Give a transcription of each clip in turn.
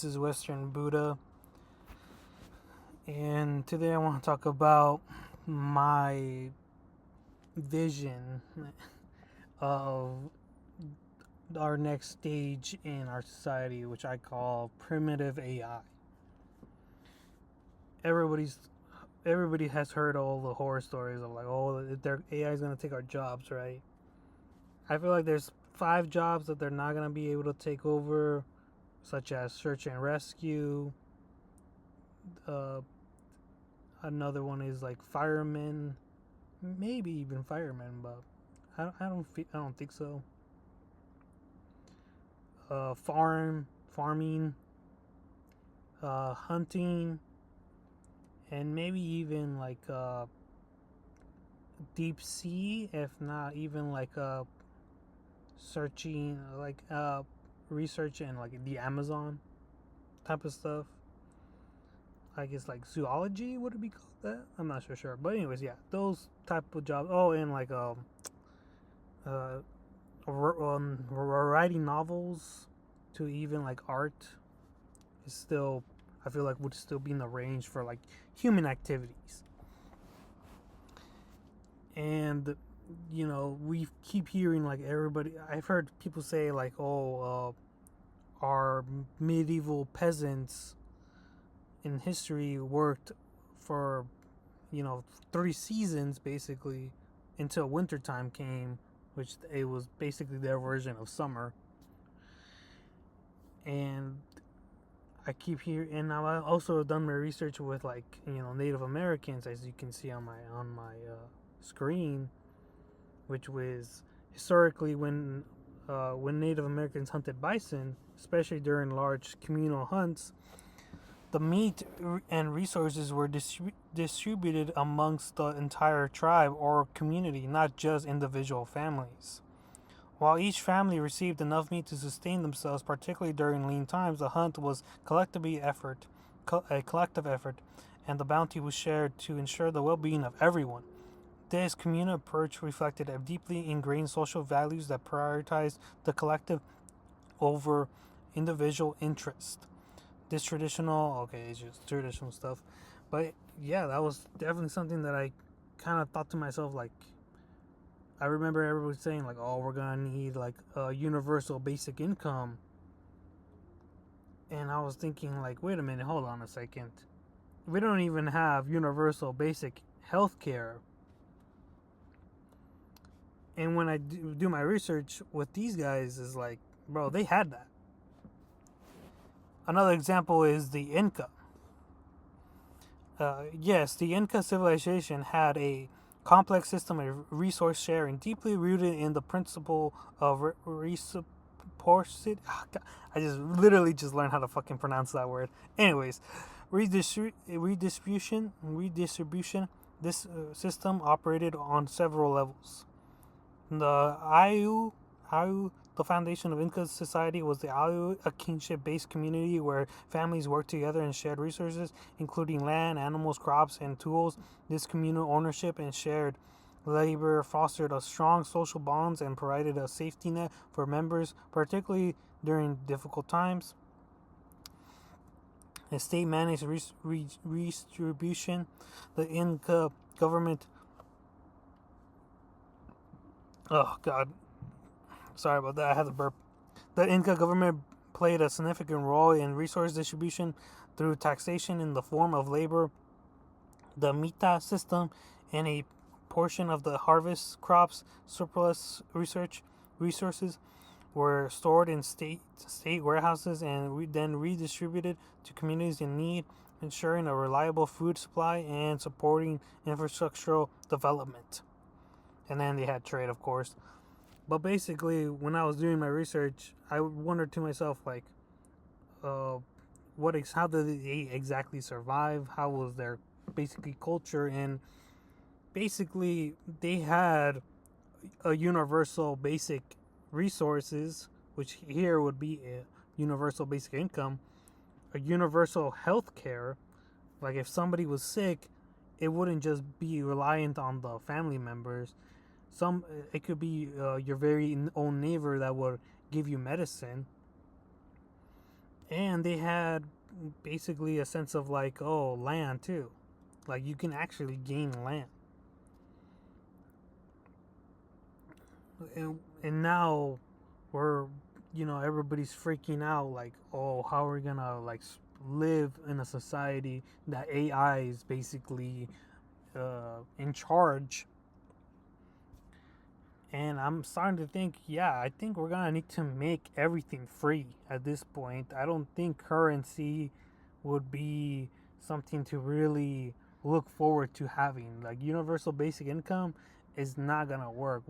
This is Western Buddha, and today I want to talk about my vision of our next stage in our society, which I call primitive AI. Everybody's Everybody has heard all the horror stories of like, oh, their AI is gonna take our jobs, right? I feel like there's 5 jobs that they're not gonna be able to take over, such as search and rescue. Uh, Another one is like firemen, maybe even firemen, but I don't think so. Farming, hunting, and maybe even like deep sea, if not even like searching, like research in like the Amazon type of stuff. I guess like zoology, would it be called that? I'm not so sure, but anyways, yeah, those type of jobs. Oh, and like uh writing novels to even like art is still, I feel like, would still be in the range for like human activities. And we keep hearing like everybody, I've heard people say like, oh, our medieval peasants in history worked for 3 seasons basically until wintertime came, which it was basically their version of summer. And I keep hearing, and I've also done my research with like Native Americans, as you can see on my screen, which was historically when Native Americans hunted bison, especially during large communal hunts. The meat and resources were distributed amongst the entire tribe or community, not just individual families. While each family received enough meat to sustain themselves, particularly during lean times, the hunt was a collective effort, and the bounty was shared to ensure the well-being of everyone. This communal approach reflected a deeply ingrained social values that prioritized the collective over individual interest. This traditional, okay, it's just traditional stuff, but yeah, that was definitely something that I kind of thought to myself, like, I remember everybody saying like, "Oh, we're gonna need like a universal basic income," and I was thinking like, "Wait a minute, hold on a second. We don't even have universal basic health care." And when I do my research with these guys, is like, bro, they had that. Another example is the Inca. Yes, the Inca civilization had a complex system of resource sharing, deeply rooted in the principle of reciprocity. I just literally just learned how to fucking pronounce that word. Anyways, redistribution. This system operated on several levels. The Ayu, the foundation of Inca society, was the Ayu, a kinship-based community where families worked together and shared resources, including land, animals, crops, and tools. This communal ownership and shared labor fostered a strong social bonds and provided a safety net for members, particularly during difficult times. The state managed redistribution. The Inca government. Oh God, sorry about that. I had to burp. The Inca government played a significant role in resource distribution through taxation in the form of labor, the mita system, and a portion of the harvest crops surplus resources were stored in state warehouses and then redistributed to communities in need, ensuring a reliable food supply and supporting infrastructural development. And then they had trade, of course. But basically, when I was doing my research, I wondered to myself, like, uh, how did they exactly survive? How was their basically culture? And basically, they had a universal basic resources, which here would be a universal basic income, a universal health care. Like if somebody was sick, it wouldn't just be reliant on the family members. It could be your very own neighbor that would give you medicine. And they had basically a sense of like, oh, land too. Like you can actually gain land. And now we're, everybody's freaking out like, oh, how are we gonna like live in a society that AI is basically in charge. And I'm starting to think, yeah, I think we're gonna need to make everything free at this point. I don't think currency would be something to really look forward to having. Like universal basic income is not gonna work.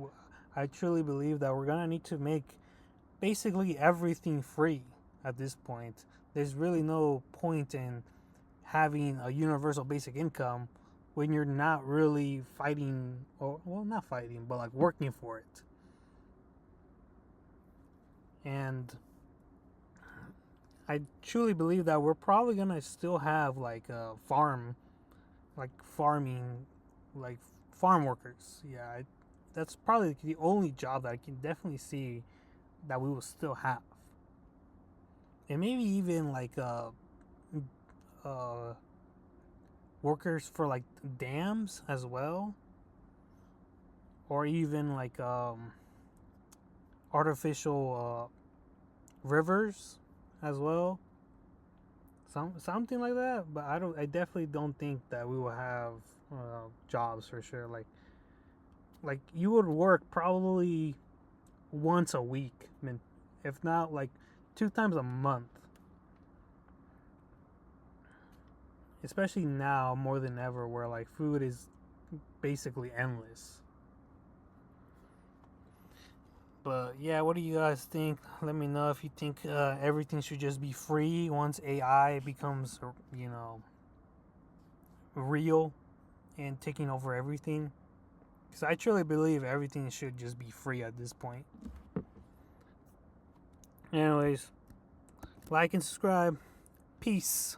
I truly believe that we're gonna need to make basically everything free at this point. There's really no point in having a universal basic income when you're not really fighting, or well, not fighting, but like working for it. And I truly believe that we're probably gonna still have like a farming, like farm workers. Yeah, that's probably the only job that I can definitely see that we will still have, and maybe even like uh, workers for like dams as well, or even like artificial rivers as well, something like that. But I definitely don't think that we will have jobs for sure. Like you would work probably once a week, I mean, if not like 2 times a month. Especially now more than ever, where like food is basically endless. But yeah, what do you guys think? Let me know if you think everything should just be free once AI becomes, real and taking over everything. Because I truly believe everything should just be free at this point. Anyways, like and subscribe. Peace.